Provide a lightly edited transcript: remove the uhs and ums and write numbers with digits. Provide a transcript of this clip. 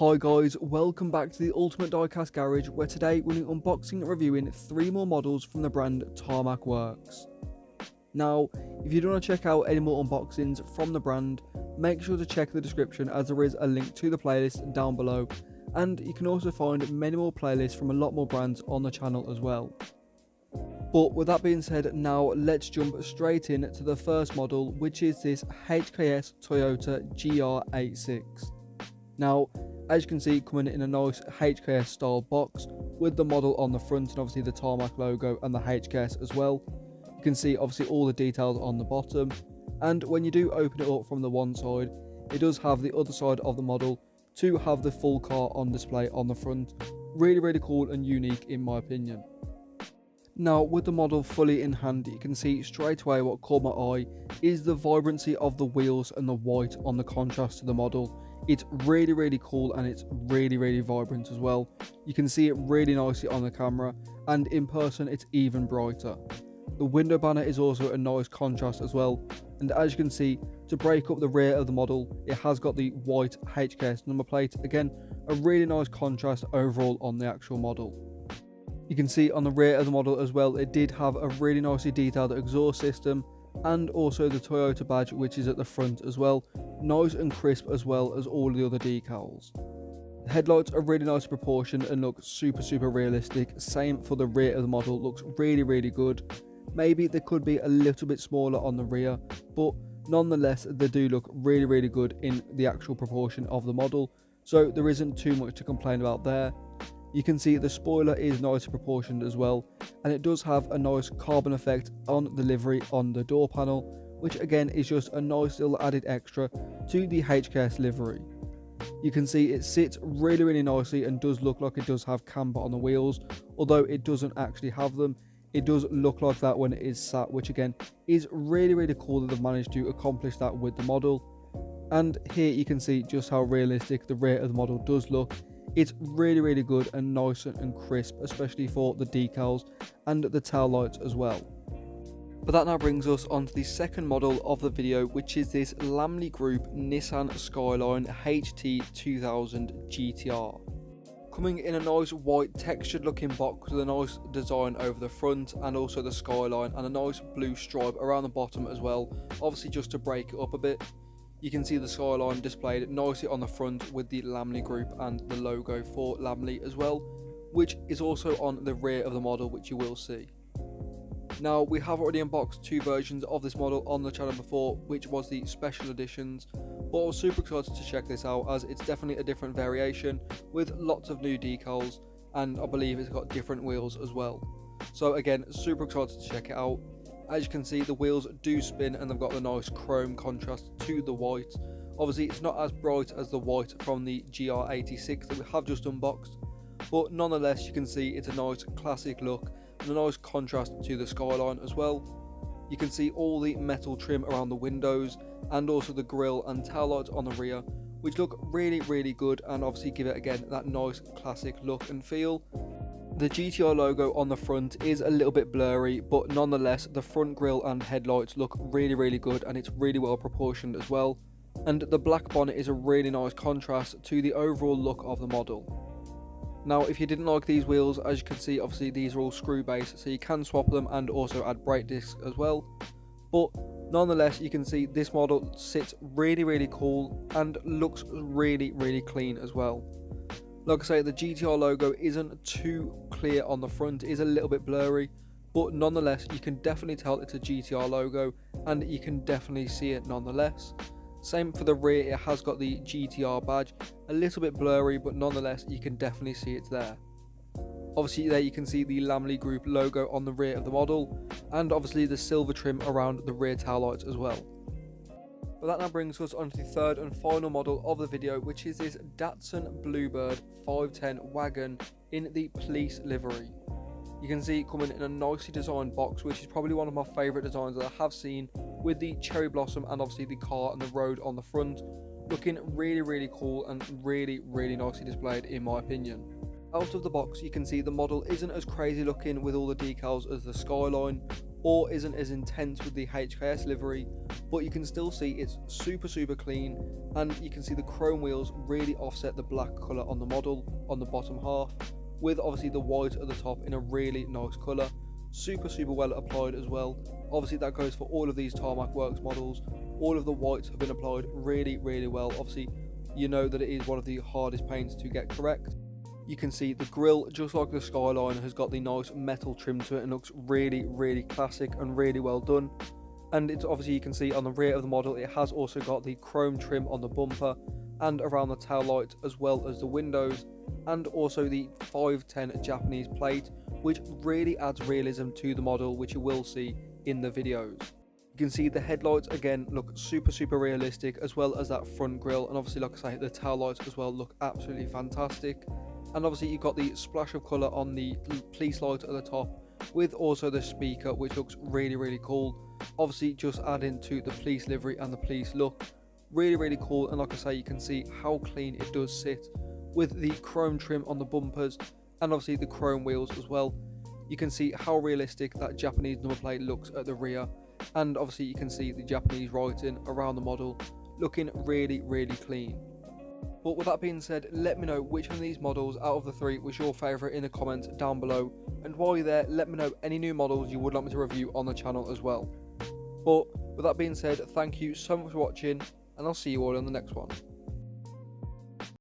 Hi guys, welcome back to the Ultimate Diecast Garage, where today we're going to be unboxing and reviewing 3 more models from the brand Tarmac Works. Now, if you do want to check out any more unboxings from the brand, make sure to check the description as there is a link to the playlist down below, and you can also find many more playlists from a lot more brands on the channel as well. But with that being said, now let's jump straight in to the first model, which is this HKS Toyota GR86. Now, as you can see, coming in a nice HKS style box with the model on the front and obviously the Tarmac logo and the HKS as well. You can see obviously all the details on the bottom, and when you do open it up from the one side, it does have the other side of the model to have the full car on display on the front. Really cool and unique in my opinion. Now, with the model fully in hand, you can see straight away what caught my eye is the vibrancy of the wheels and the white on the contrast to the model. It's really cool, and it's really vibrant as well. You can see it really nicely on the camera, and in person it's even brighter. The window banner is also a nice contrast as well, and as you can see, to break up the rear of the model, it has got the white HKS number plate. Again, a really nice contrast overall on the actual model. You can see on the rear of the model as well, it did have a really nicely detailed exhaust system, and also the Toyota badge, which is at the front as well. Nice and crisp, as well as all the other decals. The headlights are really nice proportioned and look super realistic. Same for the rear of the model, looks really good. Maybe they could be a little bit smaller on the rear, but nonetheless they do look really good in the actual proportion of the model, so there isn't too much to complain about there. You can see the spoiler is nicely proportioned as well, and it does have a nice carbon effect on the livery on the door panel, which again is just a nice little added extra to the HKS livery. You can see it sits really nicely and does look like it does have camber on the wheels, although it doesn't actually have them. It does look like that when it is sat, which again is really cool that they've managed to accomplish that with the model. And here you can see just how realistic the rear of the model does look. It's really good and nice and crisp, especially for the decals and the tail lights as well. But that now brings us on to the second model of the video, which is this Lamley Group Nissan Skyline HT2000 GTR. Coming in a nice white textured looking box with a nice design over the front and also the skyline, and a nice blue stripe around the bottom as well, obviously just to break it up a bit. You can see the skyline displayed nicely on the front with the Lamley Group and the logo for Lamley as well, which is also on the rear of the model, which you will see. Now, we have already unboxed 2 versions of this model on the channel before, which was the special editions, but I was super excited to check this out as it's definitely a different variation with lots of new decals, and I believe it's got different wheels as well. So again, super excited to check it out. As you can see, the wheels do spin and they've got the nice chrome contrast to the white. Obviously it's not as bright as the white from the GR86 that we have just unboxed, but nonetheless you can see it's a nice classic look and a nice contrast to the skyline as well. You can see all the metal trim around the windows and also the grille and tail lights on the rear, which look really good and obviously give it again that nice classic look and feel. The GTR logo on the front is a little bit blurry, but nonetheless the front grille and headlights look really good, and it's really well proportioned as well. And the black bonnet is a really nice contrast to the overall look of the model. Now, if you didn't like these wheels, as you can see, obviously these are all screw based, so you can swap them and also add brake discs as well. But nonetheless, you can see this model sits really cool and looks really clean as well. Like I say, the GTR logo isn't too clear on the front, it is a little bit blurry, but nonetheless you can definitely tell it's a GTR logo and you can definitely see it nonetheless. Same for the rear, it has got the GTR badge, a little bit blurry, but nonetheless you can definitely see it's there. Obviously there you can see the Lamley Group logo on the rear of the model, and obviously the silver trim around the rear tail lights as well. But that now brings us on to the third and final model of the video, which is this Datsun Bluebird 510 wagon in the police livery. You can see it coming in a nicely designed box, which is probably one of my favourite designs that I have seen, with the cherry blossom and obviously the car and the road on the front, looking really cool and really nicely displayed in my opinion. Out of the box you can see the model isn't as crazy looking with all the decals as the Skyline, or isn't as intense with the HKS livery, but you can still see it's super clean, and you can see the chrome wheels really offset the black colour on the model on the bottom half, with obviously the white at the top in a really nice colour. Super well applied as well. Obviously that goes for all of these Tarmac Works models. All of the whites have been applied really well. Obviously you know that it is one of the hardest paints to get correct. You can see the grille, just like the Skyline, has got the nice metal trim to it and looks really classic and really well done. And it's obviously, you can see on the rear of the model, it has also got the chrome trim on the bumper and around the tail lights, as well as the windows, and also the 510 Japanese plate, which really adds realism to the model, which you will see in the videos. You can see the headlights again look super realistic, as well as that front grille, and obviously, like I say, the tail lights as well look absolutely fantastic. And obviously you've got the splash of colour on the police light at the top, with also the speaker, which looks really cool. Obviously just adding to the police livery and the police look, really cool. And like I say, you can see how clean it does sit with the chrome trim on the bumpers and obviously the chrome wheels as well. You can see how realistic that Japanese number plate looks at the rear, and obviously you can see the Japanese writing around the model looking really clean. But with that being said, let me know which one of these models out of the three was your favourite in the comments down below, and while you're there, let me know any new models you would like me to review on the channel as well. But with that being said, thank you so much for watching, and I'll see you all in the next one.